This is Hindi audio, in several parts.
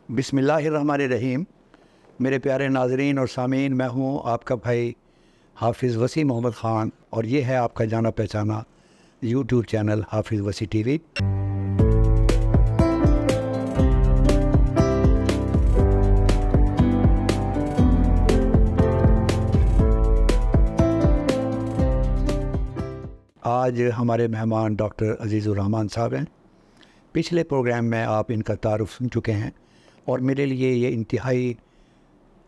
बिस्मिल्लाहिर्रहमानिर्रहीम। मेरे प्यारे नाज़रीन और सामीन, मैं हूँ आपका भाई हाफिज़ वसी मोहम्मद ख़ान और ये है आपका जाना पहचाना यूट्यूब चैनल हाफिज़ वसी टीवी। आज हमारे मेहमान डॉक्टर अज़ीज़ुर्रहमान साहब हैं। पिछले प्रोग्राम में आप इनका तारुफ़ सुन चुके हैं और मेरे लिए ये इंतहाई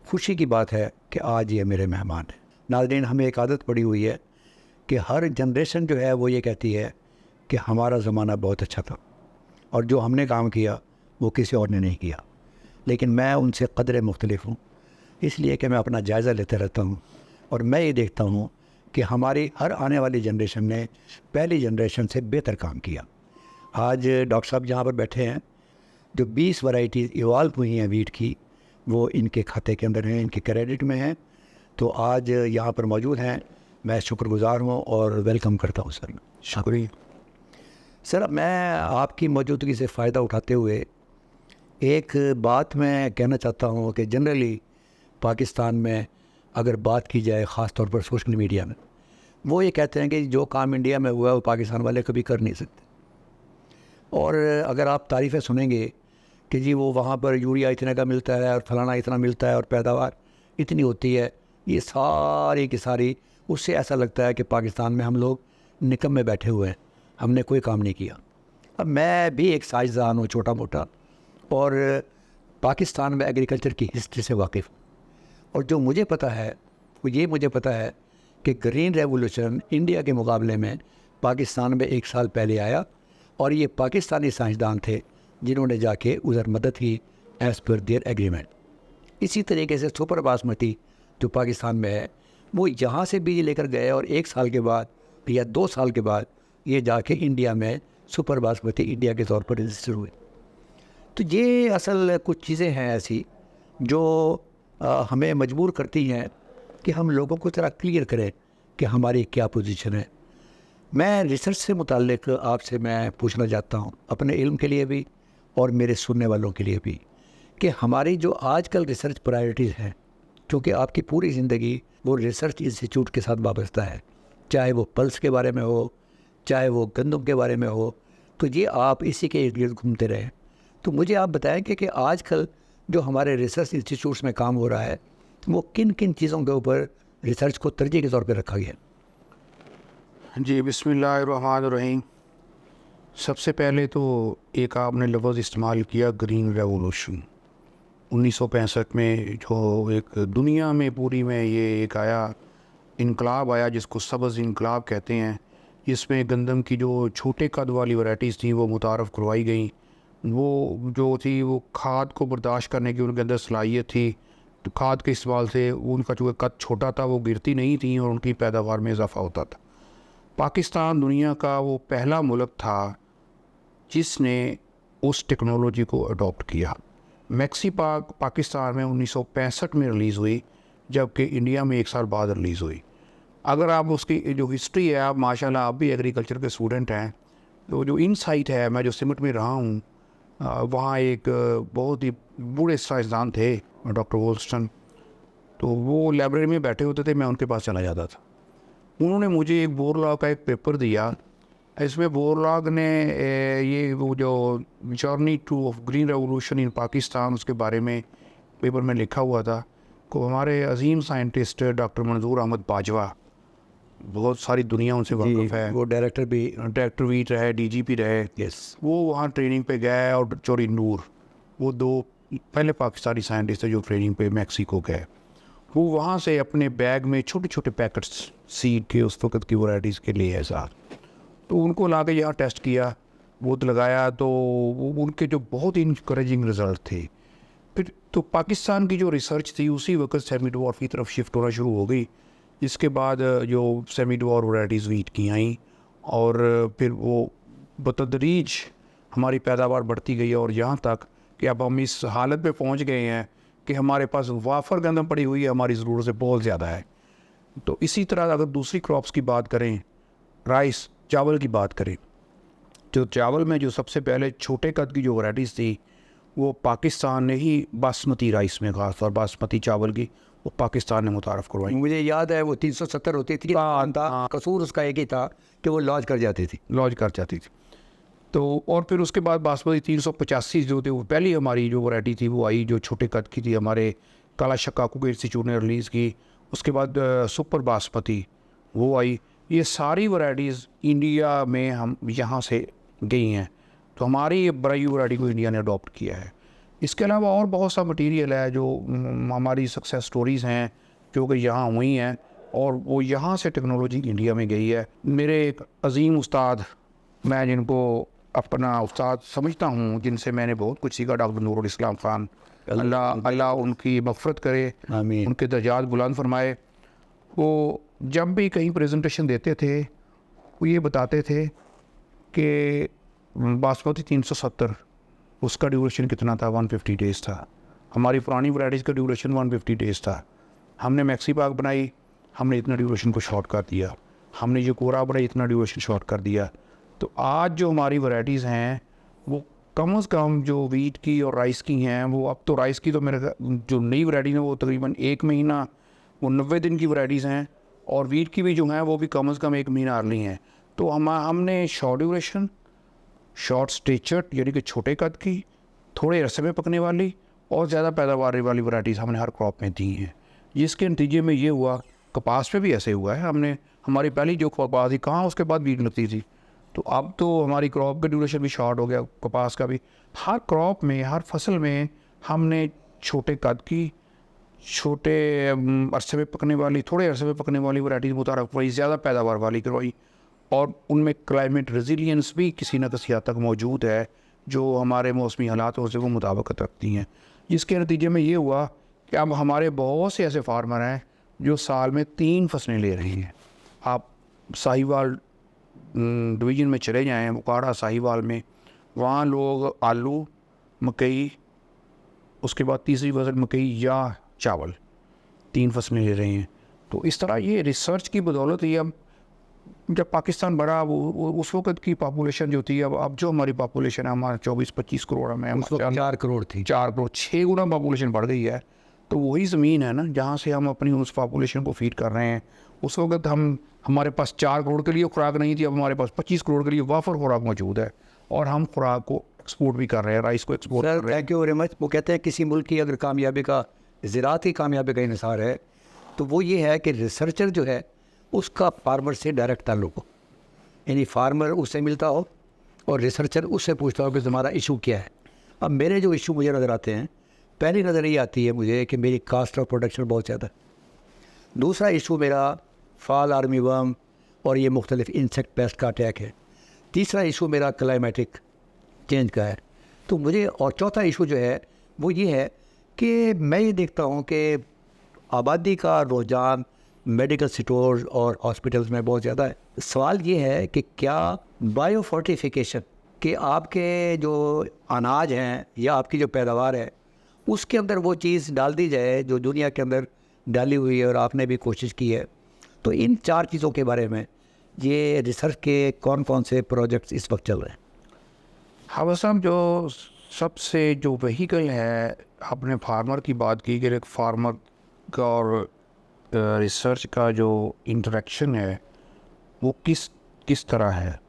खुशी की बात है कि आज ये मेरे मेहमान हैं। नाज़रीन, हमें एक आदत पड़ी हुई है कि हर जनरेशन जो है वो ये कहती है कि हमारा ज़माना बहुत अच्छा था और जो हमने काम किया वो किसी और ने नहीं किया। लेकिन मैं उनसे क़दरे मुख्तलिफ़ हूँ, इसलिए कि मैं अपना जायज़ा लेते रहता हूँ और मैं ये देखता हूँ कि हमारी हर आने वाली जनरेशन ने पहली जनरेशन से बेहतर काम किया। आज डॉक्टर साहब जहाँ पर बैठे हैं, जो 20 वैरायटीज़ इवाल्व हुई हैं वीट की, वो इनके खाते के अंदर हैं, इनके क्रेडिट में हैं। तो आज यहाँ पर मौजूद हैं, मैं शुक्रगुज़ार हूँ और वेलकम करता हूँ सर। शुक्रिया सर, मैं आपकी मौजूदगी से फ़ायदा उठाते हुए एक बात मैं कहना चाहता हूँ कि जनरली पाकिस्तान में अगर बात की जाए, ख़ास तौर पर सोशल मीडिया में, वो ये कहते हैं कि जो काम इंडिया में हुआ है वो पाकिस्तान वाले कभी कर नहीं सकते। और अगर आप तारीफ़ें सुनेंगे कि जी वो वहाँ पर यूरिया इतने का मिलता है और फलाना इतना मिलता है और पैदावार इतनी होती है, ये सारी की सारी, उससे ऐसा लगता है कि पाकिस्तान में हम लोग निकम्मे बैठे हुए हैं, हमने कोई काम नहीं किया। अब मैं भी एक साइंसदान हूँ छोटा मोटा, और पाकिस्तान में एग्रीकल्चर की हिस्ट्री से वाकिफ़ हूँ। और जो मुझे पता है वो ये मुझे पता है कि ग्रीन रेवोल्यूशन इंडिया के मुकाबले में पाकिस्तान में 1 साल पहले आया और ये पाकिस्तानी साइंसदान थे जिन्होंने जाके उधर मदद की एज़ पर देयर एग्रीमेंट। इसी तरीके से सुपर बासमती जो पाकिस्तान में है, वो यहाँ से बीज लेकर गए और 1 साल के बाद या 2 साल के बाद ये जाके इंडिया में सुपर बासमती इंडिया के तौर पर रजिस्टर हुए। तो ये असल कुछ चीज़ें हैं ऐसी जो हमें मजबूर करती हैं कि हम लोगों को ज़रा क्लियर करें कि हमारी क्या पोजीशन है। मैं रिसर्च से मुताल्लिक़ आपसे मैं पूछना चाहता हूँ, अपने इल्म के लिए भी और मेरे सुनने वालों के लिए भी, कि हमारी जो आजकल रिसर्च प्रायोरिटीज़ हैं, क्योंकि आपकी पूरी ज़िंदगी वो रिसर्च इंस्टीट्यूट के साथ वाबस्ता है, चाहे वो पल्स के बारे में हो, चाहे वो गंदम के बारे में हो, तो ये आप इसी के इर्द गिर्द घूमते रहे। तो मुझे आप बताएं कि आजकल जो हमारे रिसर्च इंस्टीट्यूट्स में काम हो रहा है, वो किन किन चीज़ों के ऊपर रिसर्च को तरजीह के तौर पर रखा गया? जी, बिस्मिल्लाहिर्रहमानिर्रहीम। सबसे पहले तो एक आपने लफ्ज़ इस्तेमाल किया, ग्रीन रेवोल्यूशन। 1965 में जो एक दुनिया में पूरी में ये एक आया, इनकलाब आया जिसको सब्ज़ इनकलाब कहते हैं। इसमें गंदम की जो छोटे कद वाली वैराइटीज़ थी वो मुतारफ़ करवाई गई। वो जो थी वो खाद को बर्दाश्त करने की उनके अंदर सलाहियत थी, तो खाद के इस्तेमाल से उनका जो कद छोटा था वो गिरती नहीं थी और उनकी पैदावार में इजाफ़ा होता था। पाकिस्तान दुनिया का वो पहला मुल्क था जिसने उस टेक्नोलॉजी को अडॉप्ट किया। मैक्सी पाकिस्तान में 1965 में रिलीज़ हुई, जबकि इंडिया में 1 साल बाद रिलीज़ हुई। अगर आप उसकी जो हिस्ट्री है, आप माशाल्लाह आप भी एग्रीकल्चर के स्टूडेंट हैं, तो जो इनसाइट है, मैं जो सिमट में रहा हूँ, वहाँ एक बहुत ही बूढ़े साइंसदान थे डॉक्टर वोल्स्टन, तो वो लाइब्रेरी में बैठे होते थे, मैं उनके पास चला जाता था। उन्होंने मुझे एक बोरलॉग का एक पेपर दिया। इसमें बोरलॉग ने ये वो जो journey two of green revolution in Pakistan, उसके बारे में पेपर में लिखा हुआ था। को हमारे अजीम साइंटिस्ट डॉक्टर मंजूर अहमद बाजवा, बहुत सारी दुनिया उनसे वाकिफ़ है, वो डायरेक्टर भी रहे, DGP रहे। यस, वो वहाँ ट्रेनिंग पे गए, और चोरी नूर, वो 2 पहले पाकिस्तानी साइंटिस्ट थे जो ट्रेनिंग पे मैक्सिको गए। वो वहाँ से अपने बैग में छोटे छोटे पैकेट्स सीड के उस वक्त की वैराइटीज़ के लिए है साथ, तो उनको ला के यहाँ टेस्ट किया, बोत लगाया, तो वो उनके जो बहुत ही इंकरेजिंग रिज़ल्ट थे। फिर तो पाकिस्तान की जो रिसर्च थी उसी वक्त सेमी डवार्फ की तरफ शिफ्ट होना शुरू हो गई। इसके बाद जो सेमी डवार्फ वैराइटीज़ वीट की आई, और फिर वो बतदरीज हमारी पैदावार बढ़ती गई, और यहाँ तक कि अब हम इस हालत पे पहुँच गए हैं कि हमारे पास वाफर गंदम पड़ी हुई है, हमारी ज़रूरत से बहुत ज़्यादा है। तो इसी तरह अगर दूसरी क्रॉप्स की बात करें, राइस, चावल की बात करें, तो चावल में जो सबसे पहले छोटे कद की जो वैराइटीज़ थी वो पाकिस्तान ने ही बासमती राइस में, खास तौर बासमती चावल की, वो पाकिस्तान ने मुतारफ़ करवाई। मुझे याद है वो 370 होती थी, था कसूर उसका एक ही था कि वो लॉन्च कर जाती थी। लॉन्च कर जाती थी। तो और फिर उसके बाद बासमती 385 जो थी, वो पहली हमारी जो वैरायटी थी वो आई, जो छोटे कद की थी, हमारे काला शक्का कुकर इंस्टीट्यूट ने रिलीज़ की। उसके बाद सुपर बासमती वो आई। ये सारी वैरायटीज़ इंडिया में हम यहाँ से गई हैं, तो हमारी ये बड़ी वैरायटी को इंडिया ने अडॉप्ट किया है। इसके अलावा और बहुत सा मटीरियल है जो हमारी सक्सेस स्टोरीज़ हैं जो कि यहाँ हुई हैं, और वो यहाँ से टेक्नोलॉजी इंडिया में गई है। मेरे एक अजीम उस्ताद, मैं जिनको अपना उस्ताद समझता हूँ, जिनसे मैंने बहुत कुछ सीखा, डॉक्टर नूरुल इस्लाम खान, अल्लाह उनकी मग़फ़िरत करे, आमीन। उनके दर्जात बुलंद फरमाए। वो जब भी कहीं प्रेजेंटेशन देते थे वो ये बताते थे कि बासमती 370 उसका ड्यूरेशन कितना था, 150 डेज़ था। हमारी पुरानी वैराइटीज़ का ड्यूरेशन 150 डेज़ था। हमने मैक्सी पाक बनाई, हमने इतना ड्यूरेशन को शॉर्ट कर दिया। हमने जो कोरा बनाई, इतना ड्यूरेशन शॉर्ट कर दिया। तो आज जो हमारी वैराइटीज़ हैं वो कम से कम जो वीट की और राइस की हैं, वो अब तो राइस की तो मेरे जो नई वैराइटी है वो तकरीबन 1 महीना, वो 90 दिन की वैराइटीज़ हैं, और वीट की भी जो हैं वो भी कम से कम 1 महीना अर्ली हैं। तो हमने शॉर्ट ड्यूरेशन, शॉर्ट स्टेचर यानी कि छोटे कद की, थोड़े अरसे में पकने वाली और ज़्यादा पैदावार वाली वैराइटीज़ हमने हर क्रॉप में दी हैं। जिसके नतीजे में ये हुआ, कपास पे भी ऐसे हुआ है। हमने हमारी पहली जो कपास थी, कहाँ उसके बाद बीज लगती थी, तो अब तो हमारी क्रॉप का ड्यूरेशन भी शॉर्ट हो गया, कपास का भी। हर क्रॉप में, हर फसल में हमने छोटे कद की, छोटे अरसे में पकने वाली, थोड़े अरसे में पकने वाली वैराइटीज़ मुतारफ़ करवाई, ज़्यादा पैदावार वाली करवाई, और उनमें क्लाइमेट रेजिलियंस भी किसी न किसी हद तक मौजूद है, जो हमारे मौसमी हालातों से वो मुताबिकत रखती हैं। जिसके नतीजे में ये हुआ कि अब हमारे बहुत से ऐसे फार्मर हैं जो साल में 3 फसलें ले रहे हैं। आप साहिवाल डिवीज़न में चले जाएँ, उकाड़ा साहिवाल में, वहाँ लोग आलू, मकई, उसके बाद तीसरी फसल मकई या चावल, 3 फसलें ले रहे हैं। तो इस तरह ये रिसर्च की बदौलत ही अब जब पाकिस्तान बढ़ा, वो उस वक्त की पॉपुलेशन जो थी, अब जो हमारी पॉपुलेशन है, हमारा 24-25 करोड़ में, उस वक्त 4 करोड़ थी। 4 करोड़, 6 गुना पॉपुलेशन बढ़ गई है। तो वही ज़मीन है ना जहाँ से हम अपनी उस पॉपुलेशन को फीड कर रहे हैं। उस वक्त हमारे पास 4 करोड़ के लिए खुराक नहीं थी, अब हमारे पास 25 करोड़ के लिए वाफर खुराक मौजूद है, और हम खुराक को एक्सपोर्ट भी कर रहे हैं, राइस को एक्सपोर्ट कर रहे हैं। Thank you very much. वो कहते हैं किसी मुल्क की अगर कामयाबी का, ज़राअती कामयाबी का इन्हिसार है, तो वो ये है कि रिसर्चर जो है उसका फार्मर से डायरेक्ट ताल्लुक हो, यानी फार्मर उससे मिलता हो और रिसर्चर उससे पूछता हो कि तुम्हारा इशू क्या है। अब मेरे जो इशू मुझे नज़र आते हैं, पहली नज़र ये आती है मुझे कि मेरी कास्ट ऑफ प्रोडक्शन बहुत ज़्यादा। दूसरा इशू मेरा फॉल आर्मी वर्म और ये मुख्तलिफ इंसेक्ट पेस्ट का अटैक है। तीसरा इशू मेरा क्लाइमेटिक चेंज का है। तो मुझे, और चौथा इशू जो है वो ये है कि मैं ये देखता हूँ कि आबादी का रुझान मेडिकल स्टोर्स और हॉस्पिटल्स में बहुत ज़्यादा है। सवाल ये है कि क्या बायो फोर्टिफिकेशन कि आपके जो अनाज हैं या आपकी जो पैदावार है उसके अंदर वो चीज़ डाल दी जाए जो दुनिया के अंदर डाली हुई है, और आपने भी कोशिश की है। तो इन 4 चीज़ों के बारे में ये रिसर्च के कौन कौन से प्रोजेक्ट्स इस वक्त चल रहे हैं? हाँ साहब, जो सबसे जो वहीकल है, आपने फार्मर की बात की कि एक फार्मर का और रिसर्च का जो इंटरेक्शन है वो किस तरह है।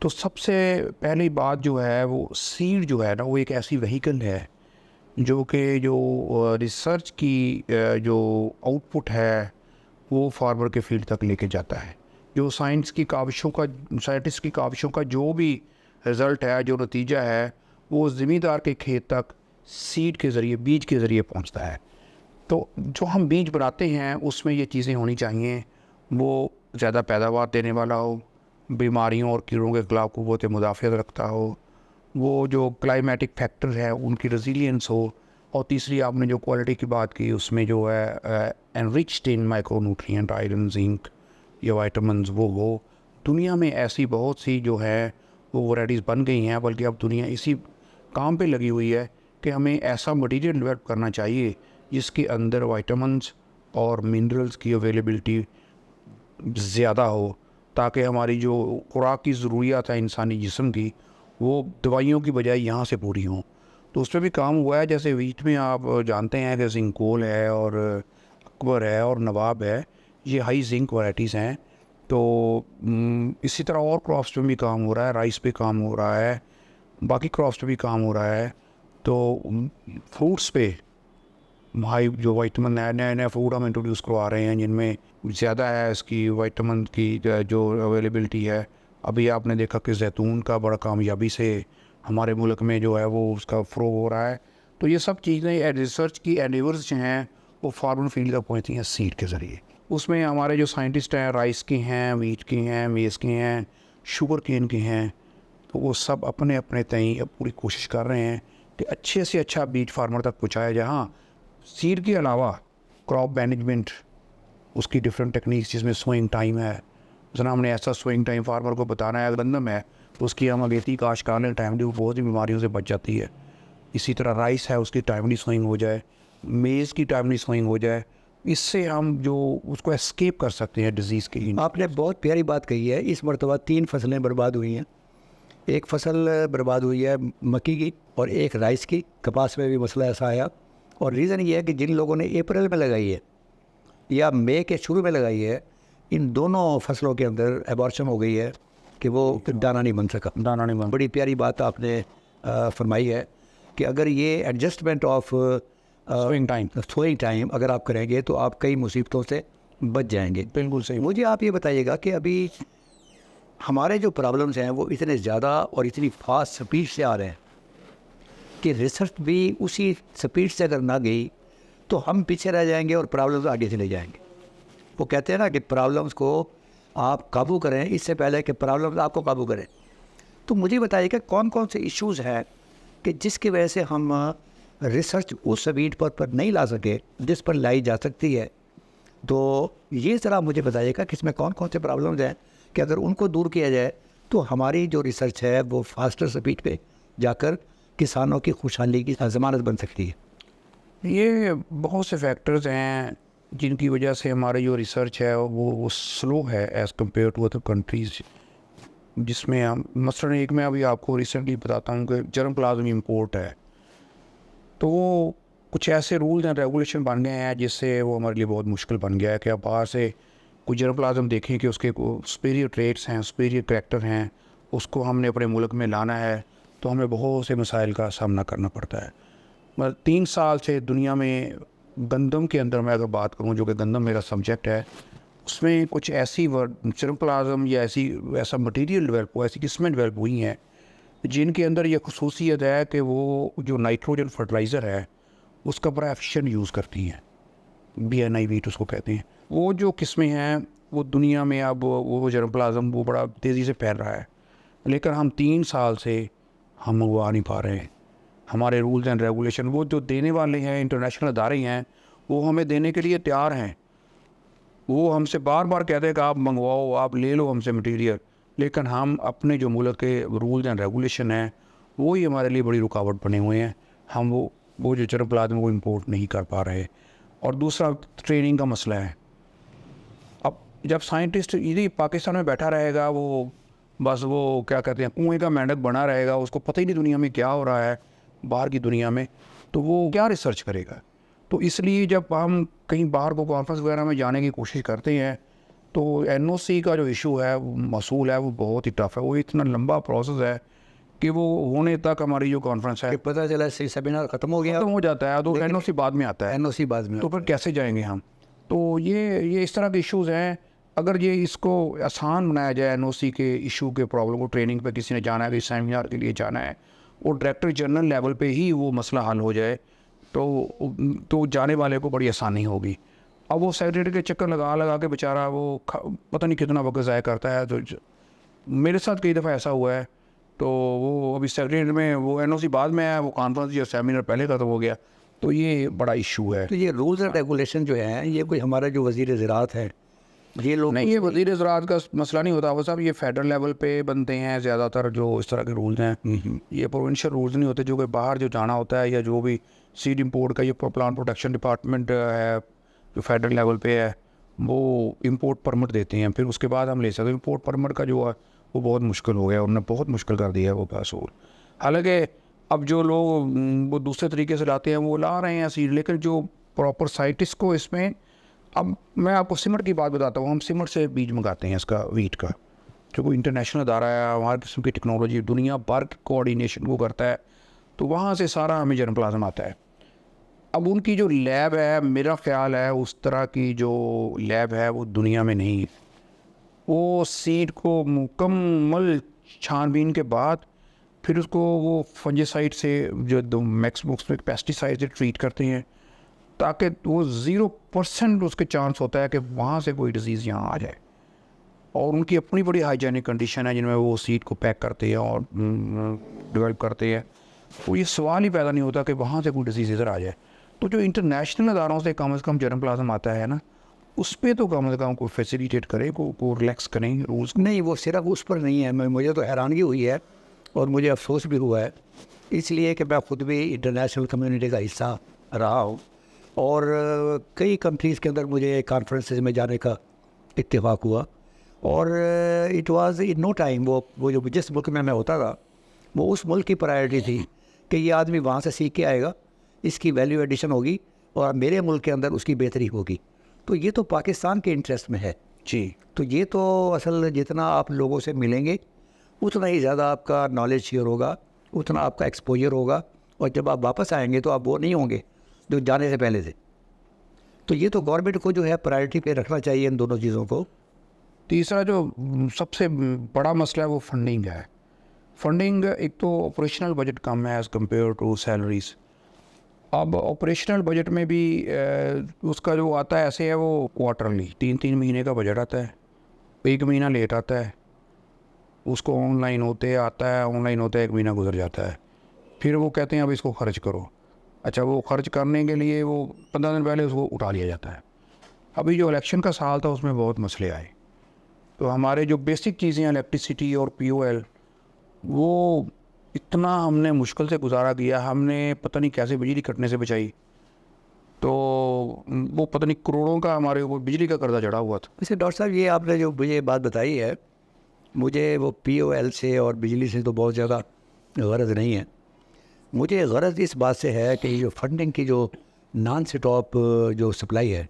तो सबसे पहली बात जो है वो सीड जो है ना, वो एक ऐसी वहीकल है जो कि जो रिसर्च की जो आउटपुट है वो फार्मर के फील्ड तक लेके जाता है। जो साइंटिस्ट की काविशों का जो भी रिज़ल्ट है, जो नतीजा है, वो ज़मींदार के खेत तक सीड के ज़रिए, बीज के ज़रिए पहुंचता है। तो जो हम बीज बनाते हैं उसमें ये चीज़ें होनी चाहिए, वो ज़्यादा पैदावार देने वाला हो, बीमारियों और कीड़ों के खिलाफ क़ुव्वत मुदाफ़अत रखता हो, वो जो क्लाइमेटिक फैक्टर है उनकी रेजिलियंस हो, और तीसरी आपने जो क्वालिटी की बात की उसमें जो है एनरिच्ड इन माइक्रोन्यूट्रिएंट, आयरन, जिंक या वाइटामिन्स वो हो। दुनिया में ऐसी बहुत सी जो है वो वैराइटीज़ बन गई हैं, बल्कि अब दुनिया इसी काम पे लगी हुई है कि हमें ऐसा मटीरियल डेवलप करना चाहिए जिसके अंदर वाइटामिन्स और मिनरल्स की अवेलेबिलिटी ज़्यादा हो, ताकि हमारी जो खुराक की ज़रूरियात है इंसानी जिस्म की, वो दवाइयों की बजाय यहाँ से पूरी हों। तो उस पर भी काम हुआ है। जैसे वीट में आप जानते हैं कि जिंकोल है और अकबर है और नवाब है, ये हाई जिंक वैराइटीज़ हैं। तो इसी तरह और क्रॉप्स पे भी काम हो रहा है, राइस पे काम हो रहा है, बाकी क्रॉप्स पे भी काम हो रहा है। तो फ्रूट्स पे हाई जो वाइटामिन नए नए फ्रूट हम इंट्रोड्यूस करवा रहे हैं जिनमें ज़्यादा है इसकी वाइटामिन की जो अवेलेबिलिटी है। अभी आपने देखा कि जैतून का बड़ा कामयाबी से हमारे मुल्क में जो है वो उसका फ़रो हो रहा है। तो ये सब चीज़ें रिसर्च की एंडेवर्स जो हैं वो फार्मर फील्ड तक पहुँचती हैं सीड के ज़रिए। उसमें हमारे जो साइंटिस्ट हैं राइस की हैं, वीट की हैं, मेज़ की हैं, शुगर केन की हैं, तो वो सब अपने अपने तय अब पूरी कोशिश कर रहे हैं कि अच्छे से अच्छा बीज फार्मर तक पहुँचाया जाए। हाँ, सीड के अलावा क्रॉप मैनेजमेंट, उसकी डिफरेंट टेक्निक्स जिसमें सोइंग टाइम है, जना हमने ऐसा सोइंग टाइम फार्मर को बताना है। अगर गंदम है तो उसकी हम अगेती काश्त कर लें टाइमली, वो बहुत सी बीमारियों से बच जाती है। इसी तरह राइस है, उसकी टाइमली सोइंग हो जाए, मेज़ की टाइमली सोइंग हो जाए, इससे हम जो उसको एस्केप कर सकते हैं डिजीज़ के। आपने बहुत प्यारी बात कही है। इस मरतबा 3 फसलें बर्बाद हुई हैं। एक फसल बर्बाद हुई है मक्की की और एक राइस की। कपास में भी मसला ऐसा आया और रीज़न ये है कि जिन लोगों ने अप्रैल में लगाई है या मई के शुरू में लगाई है, इन दोनों फसलों के अंदर एबॉर्शन हो गई है कि वो दाना नहीं बन सका। दाना नहीं बन। बड़ी प्यारी बात आपने फरमाई है कि अगर ये एडजस्टमेंट ऑफ सोइंग टाइम अगर आप करेंगे तो आप कई मुसीबतों से बच जाएंगे। बिल्कुल सही। मुझे आप ये बताइएगा कि अभी हमारे जो प्रॉब्लम्स हैं वो इतने ज़्यादा और इतनी फास्ट स्पीड से आ रहे हैं कि रिसर्च भी उसी स्पीड से अगर ना गई तो हम पीछे रह जाएंगे और प्रॉब्लम्स आगे चले जाएंगे। वो कहते हैं ना कि प्रॉब्लम्स को आप काबू करें इससे पहले कि प्रॉब्लम्स आपको काबू करें। तो मुझे बताइए कि कौन कौन से इश्यूज़ हैं कि जिसकी वजह से हम रिसर्च उस स्पीड पर नहीं ला सके जिस पर लाई जा सकती है। तो ये ज़रा मुझे बताइएगा कि इसमें कौन कौन से प्रॉब्लम्स हैं कि अगर उनको दूर किया जाए तो हमारी जो रिसर्च है वो फास्टर स्पीड पे जाकर किसानों की खुशहाली की ज़मानत बन सकती है। ये बहुत से फैक्टर्स हैं जिनकी वजह से हमारी जो रिसर्च है वो स्लो है as compared to other countries, जिसमें हम मसलन एक मैं अभी आपको रिसेंटली बताता हूँ कि जर्म प्लाज्म इंपोर्ट है। तो वो कुछ ऐसे रूल्स एंड रेगुलेशन बन गए हैं जिससे वो हमारे लिए बहुत मुश्किल बन गया है कि आप बाहर से कोई जर्म प्लाज्म देखें कि उसके सुपीरियर ट्रेट्स हैं, सुपीरियर करैक्टर हैं, उसको हमने अपने मुल्क में लाना है तो हमें बहुत से मसाइल का सामना करना पड़ता है। मतलब 3 साल से दुनिया में गंदम के अंदर मैं अगर बात करूं, जो कि गंदम मेरा सब्जेक्ट है, उसमें कुछ ऐसी जर्म प्लाज्म या ऐसा मटेरियल डेवलप हुआ, ऐसी किस्में डेवलप हुई हैं जिनके अंदर ये खसूसियत है कि वो जो नाइट्रोजन फर्टिलाइज़र है उसका बड़ा एफिशिएंट यूज़ करती हैं। BNI वीट उसको कहते हैं। वो जो किस्में हैं वो दुनिया में अब वो जर्म प्लाज्म वो बड़ा तेज़ी से फैल रहा है, लेकिन हम 3 साल से हम मंगवा नहीं पा रहे हैं। हमारे रूल्स एंड रेगुलेशन वो जो देने वाले हैं, इंटरनेशनल अदारे हैं, वो हमें देने के लिए तैयार हैं। वो हमसे बार बार कहते हैं कि आप मंगवाओ, आप ले लो हमसे मटेरियल, लेकिन हम अपने जो मुल्क के रूल्स एंड रेगुलेशन हैं वो ही हमारे लिए बड़ी रुकावट बने हुए हैं। हम वो जो जर्म प्लाज्म वो इम्पोर्ट नहीं कर पा रहे। और दूसरा ट्रेनिंग का मसला है। अब जब साइंटिस्ट यदि पाकिस्तान में बैठा रहेगा, वो बस वो क्या कहते हैं कुएं का मेंढक बना रहेगा, उसको पता ही नहीं दुनिया में क्या हो रहा है बाहर की दुनिया में, तो वो क्या रिसर्च करेगा। तो इसलिए जब हम कहीं बाहर को कॉन्फ्रेंस वगैरह में जाने की कोशिश करते हैं तो NOC का जो इशू है मसूल है वो बहुत ही टफ है। वो इतना लंबा प्रोसेस है कि वो होने तक हमारी जो कॉन्फ्रेंस है पता चला सेमिनार ख़त्म हो गया, खत्म हो जाता है, तो NOC बाद में आता है। NOC बाद में तो फिर कैसे जाएंगे हम। तो ये इस तरह के इश्यूज़ हैं। अगर ये इसको आसान बनाया जाए, NOC के इशू के प्रॉब्लम को, ट्रेनिंग पे किसी ने जाना है, किसी सेमिनार के लिए जाना है, और डायरेक्टर जनरल लेवल पे ही वो मसला हल हो जाए तो जाने वाले को बड़ी आसानी होगी। अब वो सेक्रेटरी के चक्कर लगा के बेचारा वो पता नहीं कितना वक्त ज़ाया करता है। तो मेरे साथ कई दफ़ा ऐसा हुआ है। तो वो अभी सेक्रेटरी में वो NOC बाद में है, वो कॉन्फ्रेंस या सेमिनार पहले ख़त्म हो गया। तो ये बड़ा इशू है। तो ये रूल्स एंड रेगुलेशन जो हैं ये कोई हमारा जो वज़ीर ज़राअत है ये लोग नहीं, ये वज़ीर ज़राअत का मसला नहीं होता। वो सब ये फेडरल लेवल पे बनते हैं ज़्यादातर जो इस तरह के रूल्स हैं। ये प्रोविंशियल रूल्स नहीं होते। जो कि बाहर जो जाना होता है या जो भी सीड इंपोर्ट का ये प्लांट प्रोटेक्शन डिपार्टमेंट है जो फेडरल लेवल पे है, वो इंपोर्ट परमिट देते हैं, फिर उसके बाद हम ले सकते हैं। इंपोर्ट परमिट का जो है वो बहुत मुश्किल हो गया, उन्होंने बहुत मुश्किल कर दिया है वो पासूल। हालांकि अब जो लोग वो दूसरे तरीके से लाते हैं वो ला रहे हैं सीड, लेकिन जो प्रॉपर साइंटिस्ट को इसमें, अब मैं आपको सिमट की बात बताता हूँ। हम सिमट से बीज मंगाते हैं इसका, वीट का, जो कोई इंटरनेशनल अदारा है, हमारे किस्म की टेक्नोलॉजी दुनिया भर की कोऑर्डिनेशन को करता है, तो वहाँ से सारा हमें जर्मप्लाज्म आता है। अब उनकी जो लैब है, मेरा ख्याल है उस तरह की जो लैब है वो दुनिया में नहीं है। वो सीड को मुकम्मल छानबीन के बाद फिर उसको वो फंजीसाइड से, जो मैक्सिमम पेस्टिसाइड से ट्रीट करते हैं, ताकि वो 0% उसके चांस होता है कि वहाँ से कोई डिज़ीज़ यहाँ आ जाए। और उनकी अपनी बड़ी हाइजीनिक कंडीशन है जिनमें वो सीड को पैक करते हैं और डेवलप करते हैं। तो ये सवाल ही पैदा नहीं होता कि वहाँ से कोई डिज़ीज़ इधर आ जाए। तो जो इंटरनेशनल अदारों से कम जर्मप्लाज्म आता है ना, उस पर तो कम से कम कोई फैसिलिटेट करे, को रिलैक्स करें रूल्स। नहीं, वो सिर्फ उस पर नहीं है। मुझे तो हैरानगी हुई है और मुझे अफसोस भी हुआ है, इसलिए कि मैं ख़ुद भी इंटरनेशनल कम्युनिटी का हिस्सा रहा हूँ और कई कंट्रीज़ के अंदर मुझे कॉन्फ्रेंसेस में जाने का इत्तेफाक हुआ और it was in no time, वो जो जिस मुल्क में मैं होता था वो उस मुल्क की प्रायोरिटी थी कि ये आदमी वहाँ से सीख के आएगा, इसकी वैल्यू एडिशन होगी और मेरे मुल्क के अंदर उसकी बेहतरी होगी। तो ये तो पाकिस्तान के इंटरेस्ट में है जी। तो ये तो असल जितना आप लोगों से मिलेंगे उतना ही ज़्यादा आपका नॉलेज शेयर होगा, उतना आपका एक्सपोजर होगा और जब आप वापस आएंगे तो आप वो नहीं होंगे जो जाने से पहले थे। तो ये तो गवर्नमेंट को जो है प्रायोरिटी पे रखना चाहिए इन दोनों चीज़ों को। तीसरा जो सबसे बड़ा मसला है वो फंडिंग है। फंडिंग, एक तो ऑपरेशनल बजट कम है एज़ कम्पेयर टू सैलरीज। अब ऑपरेशनल बजट में भी उसका जो आता है ऐसे है, वो क्वार्टरली 3-3 महीने का बजट आता है, 1 महीना लेट आता है, उसको ऑनलाइन होते आता है, ऑनलाइन होता है 1 महीना गुजर जाता है, फिर वो कहते हैं अब इसको खर्च करो। अच्छा, वो खर्च करने के लिए वो 15 दिन पहले उसको उठा लिया जाता है। अभी जो इलेक्शन का साल था उसमें बहुत मसले आए, तो हमारे जो बेसिक चीज़ें हैं इलेक्ट्रिसिटी और POL, वो इतना हमने मुश्किल से गुजारा किया, हमने पता नहीं कैसे बिजली कटने से बचाई। तो वो पता नहीं करोड़ों का हमारे ऊपर बिजली का कर्जा चढ़ा हुआ था। वैसे डॉक्टर साहब, ये आपने जो मुझे बात बताई है, मुझे वो POL से और बिजली से तो बहुत ज़्यादा गरज नहीं है। मुझे गरज इस बात से है कि जो फंडिंग की जो नॉन स्टॉप जो सप्लाई है,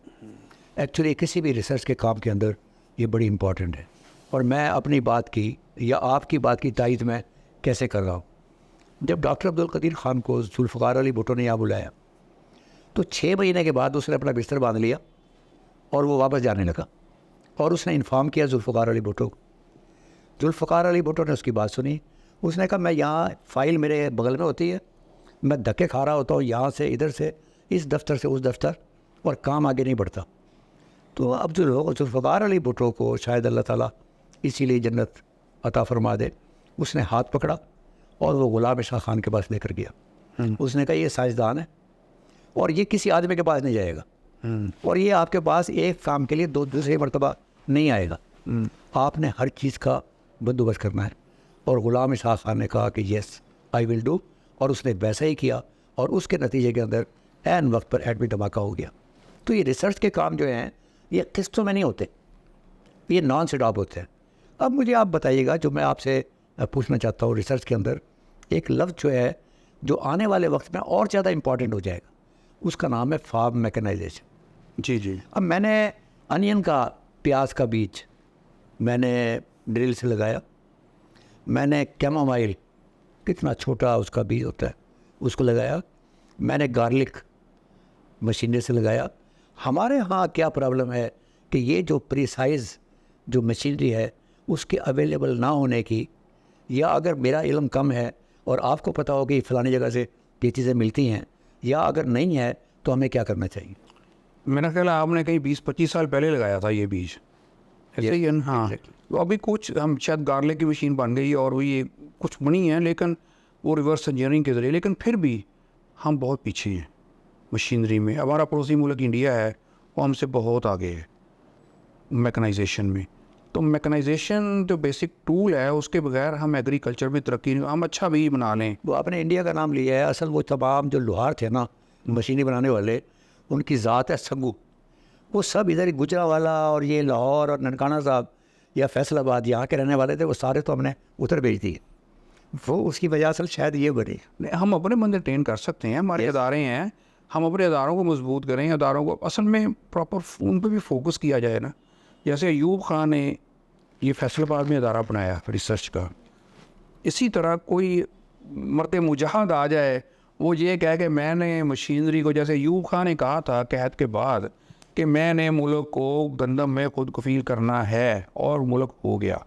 एक्चुअली किसी भी रिसर्च के काम के अंदर ये बड़ी इम्पॉर्टेंट है। और मैं अपनी बात की या आपकी बात की तायद मैं कैसे कर रहा हूँ, जब डॉक्टर अब्दुल कदीर खान को जुल्फ़िकार अली भुट्टो ने यहाँ बुलाया तो 6 महीने के बाद उसने अपना बिस्तर बांध लिया और वो वापस जाने लगा और उसने इन्फॉर्म किया जुल्फ़िकार अली भुट्टो को। जुल्फ़िकार अली भुट्टो ने उसकी बात सुनी, उसने कहा मैं यहाँ फ़ाइल मेरे बगल में होती है, मैं धक्के खा रहा होता हूँ यहाँ से इधर से, इस दफ्तर से उस दफ्तर, और काम आगे नहीं बढ़ता। तो अब जो लोग जुल्फ़िकार अली भुट्टो को शायद अल्लाह ताला इसीलिए जन्नत अता फरमा दे, उसने हाथ पकड़ा और वो गुलाम शाह खान के पास लेकर गया। उसने कहा ये साइंसदान है और ये किसी आदमी के पास नहीं जाएगा और ये आपके पास एक काम के लिए दूसरी मरतबा नहीं आएगा, आपने हर चीज़ का बंदोबस्त करना है। और गुलाम शाह खान ने कहा कि येस आई विल डू, और उसने वैसा ही किया और उसके नतीजे के अंदर ऐन वक्त पर एटमी धमाका हो गया। तो ये रिसर्च के काम जो हैं ये किस्तों में नहीं होते, ये नॉन स्टॉप होते हैं। अब मुझे आप बताइएगा, जो मैं आपसे पूछना चाहता हूँ, रिसर्च के अंदर एक लफ्ज़ जो है जो आने वाले वक्त में और ज़्यादा इम्पॉर्टेंट हो जाएगा, उसका नाम है फार्म मैकेनाइजेशन। जी जी। अब मैंने अनियन का, प्याज का बीज मैंने ड्रिल से लगाया, मैंने कैमोमाइल, कितना छोटा उसका बीज होता है, उसको लगाया, मैंने गार्लिक मशीनरी से लगाया। हमारे यहाँ क्या प्रॉब्लम है कि ये जो प्रिसाइज़ जो मशीनरी है उसके अवेलेबल ना होने की, या अगर मेरा इल्म कम है और आपको पता हो कि फ़लानी जगह से ये चीज़ें मिलती हैं, या अगर नहीं है तो हमें क्या करना चाहिए? मेरा ख्याल है आपने कहीं 20-25 साल पहले लगाया था ये बीज, ऐसे ही है ना? हाँ। तो अभी कुछ हम शायद गार्लिक की मशीन बन गई और ये कुछ बनी है, लेकिन वो रिवर्स इंजीनियरिंग के ज़रिए, लेकिन फिर भी हम बहुत पीछे हैं मशीनरी में। हमारा पड़ोसी मुल्क इंडिया है, वो हमसे बहुत आगे है मैकेनाइजेशन में। तो मैकेनाइजेशन जो बेसिक टूल है उसके बगैर हम एग्रीकल्चर में तरक्की नहीं, हम अच्छा भी बना लें। वो आपने इंडिया का नाम लिया है, असल वो तमाम जो लोहार थे ना मशीनें बनाने वाले, उनकी ज़ात है संगू। वो सब इधर ही गुजरावाला और ये लाहौर और ननकाना साहब या फैसलाबाद यहाँ के रहने वाले थे, वो सारे तो हमने उधर भेज दिए। वो उसकी वजह से शायद ये बनी। नहीं, हम अपने बंदे ट्रेन कर सकते हैं, हमारे अदारे हैं, हम अपने अदारों को मजबूत करें, अदारों को असल में प्रॉपर उन पर भी फोकस किया जाए ना। जैसे अयूब खान ने ये फैसलाबाद में अदारा बनाया रिसर्च का, इसी तरह कोई मर्द मुजाहिद आ जाए वो ये कह के मैंने मशीनरी को, जैसे अयूब खान ने कहा था कैद के बाद कि मैंने मुल्क को गंदम में खुद कफील करना है और मुल्क हो गया,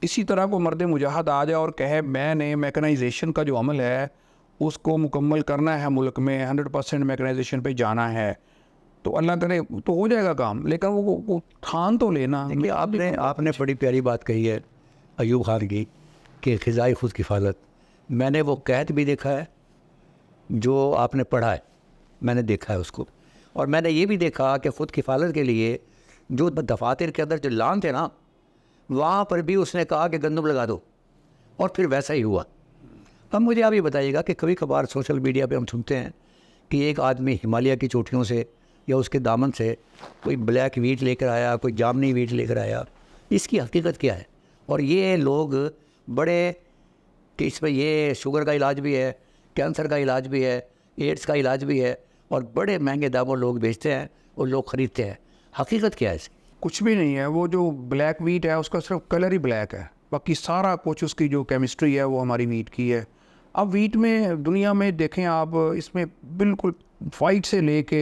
इसी तरह को मर्द मुजाहिद आ जाए और कहे मैंने मैकेनाइजेशन का जो अमल है उसको मुकम्मल करना है, मुल्क में 100% मैकेनाइजेशन पे जाना है, तो अल्लाह करे तो हो जाएगा काम। लेकिन वो ठान तो लेना। देखिए आपने बड़ी प्यारी बात कही है अयूब खान की कि ख़िज़ाई खुद किफ़ालत। मैंने वो कहत भी देखा है जो आपने पढ़ा है, मैंने देखा है उसको, और मैंने ये भी देखा कि ख़ुद किफ़ालत के लिए जो दफातर के अंदर जो लान थे ना, वहाँ पर भी उसने कहा कि गंदम लगा दो, और फिर वैसा ही हुआ। अब मुझे आप ये बताइएगा कि कभी कभार सोशल मीडिया पे हम सुनते हैं कि एक आदमी हिमालय की चोटियों से या उसके दामन से कोई ब्लैक वीट लेकर आया, कोई जामनी वीट लेकर आया, इसकी हकीकत क्या है? और ये लोग बड़े कि इसमें ये शुगर का इलाज भी है, कैंसर का इलाज भी है, एड्स का इलाज भी है, और बड़े महंगे दामों लोग बेचते हैं और लोग ख़रीदते हैं। हकीकत क्या है इसकी? कुछ भी नहीं है। वो जो ब्लैक वीट है उसका सिर्फ कलर ही ब्लैक है, बाकी सारा कुछ उसकी जो केमिस्ट्री है वो हमारी वीट की है। अब वीट में दुनिया में देखें आप, इसमें बिल्कुल वाइट से लेके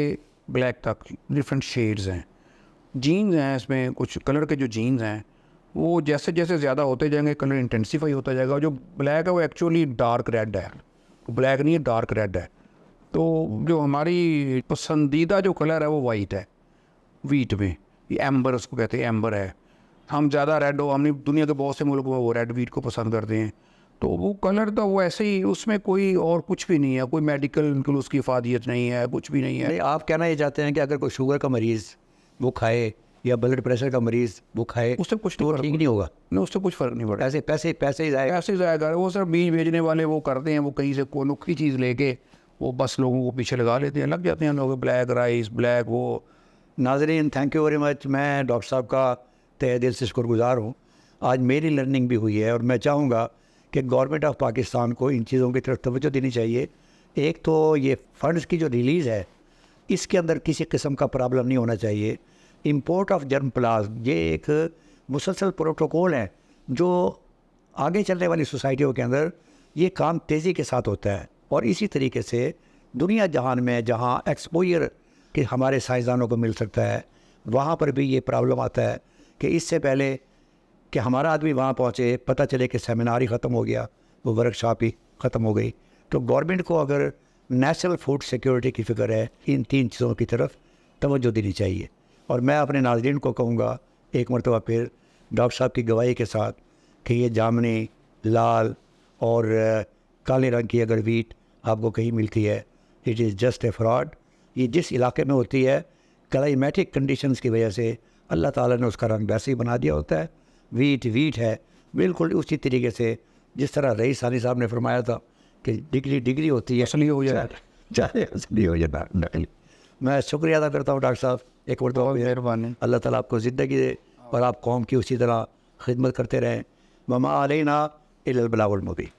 ब्लैक तक डिफरेंट शेड्स हैं, जीन्स हैं इसमें, कुछ कलर के जो जीन्स हैं वो जैसे जैसे ज़्यादा होते जाएंगे कलर इंटेंसिफाई होता जाएगा। जो ब्लैक है वो एक्चुअली डार्क रेड है, ब्लैक नहीं है, डार्क रेड है। तो जो हमारी पसंदीदा जो कलर है वो वाइट है वीट में, ये एम्बर उसको कहते हैं, एम्बर है। हम ज़्यादा रेड हो, हमने दुनिया के बहुत से मुल्क वो रेड वीट को पसंद करते हैं, तो वो कलर तो वो ऐसे ही, उसमें कोई और कुछ भी नहीं है, कोई मेडिकल उसकी इफादियत नहीं है, कुछ भी नहीं है। नहीं, आप कहना ये चाहते हैं कि अगर कोई शुगर का मरीज़ वो खाए या ब्लड प्रेशर का मरीज़ वो खाए उससे कुछ तो ठीक नहीं होगा? नहीं, उससे कुछ फ़र्क नहीं पड़ता। पैसे पैसे पैसे ही जाएगा। ऐसे जाएगा वो सर, बीज बेचने वाले वो करते हैं, वो कहीं से कोई नुक्की चीज़ लेके वो बस लोगों को पीछे लगा लेते हैं, लग जाते हैं लोग, ब्लैक राइस, ब्लैक वो। नाज़रीन, थैंक यू वेरी मच। मैं डॉक्टर साहब का तहे दिल से शुक्रगुज़ार हूँ। आज मेरी लर्निंग भी हुई है और मैं चाहूँगा कि गवर्नमेंट ऑफ पाकिस्तान को इन चीज़ों की तरफ तवज्जो देनी चाहिए। एक तो ये फ़ंड्स की जो रिलीज़ है इसके अंदर किसी किस्म का प्रॉब्लम नहीं होना चाहिए। इंपोर्ट ऑफ जर्म प्लाज्म ये एक मुसलसल प्रोटोकॉल है जो आगे चलने वाली सोसाइटियों के अंदर ये काम तेज़ी के साथ होता है, और इसी तरीके से दुनिया जहान में जहाँ एक्सपोजर कि हमारे साइंसदानों को मिल सकता है वहाँ पर भी ये प्रॉब्लम आता है कि इससे पहले कि हमारा आदमी वहाँ पहुँचे पता चले कि सेमिनार ही ख़त्म हो गया, वो वर्कशॉप ही ख़त्म हो गई। तो गवर्नमेंट को अगर नेशनल फूड सिक्योरिटी की फ़िक्र है, इन तीन चीज़ों की तरफ तवज्जो देनी चाहिए। और मैं अपने नाज़रीन को कहूँगा एक मरतबा फिर डॉक्टर साहब की गवाही के साथ कि ये जामनी, लाल और काले रंग की अगर वीट आपको कहीं मिलती है, it is just a fraud. ये जिस इलाके में होती है क्लाइमेटिक कंडीशंस की वजह से अल्लाह ताला ने उसका रंग वैसे ही बना दिया होता है। वीट वीट है, बिल्कुल उसी तरीके से जिस तरह रईस सानी साहब ने फरमाया था कि डिग्री डिग्री होती है, असली हो जाए, चाहे असली हो जाए नकली। मैं शुक्रिया अदा करता हूँ डॉक्टर साहब, एक मरतबा मेहरबानी। अल्लाह ताला आपको ज़िंदगी दे और आप कौम की उसी तरह खिदमत करते रहें। ममा अलैना इल्लल बलागुल मुबीन।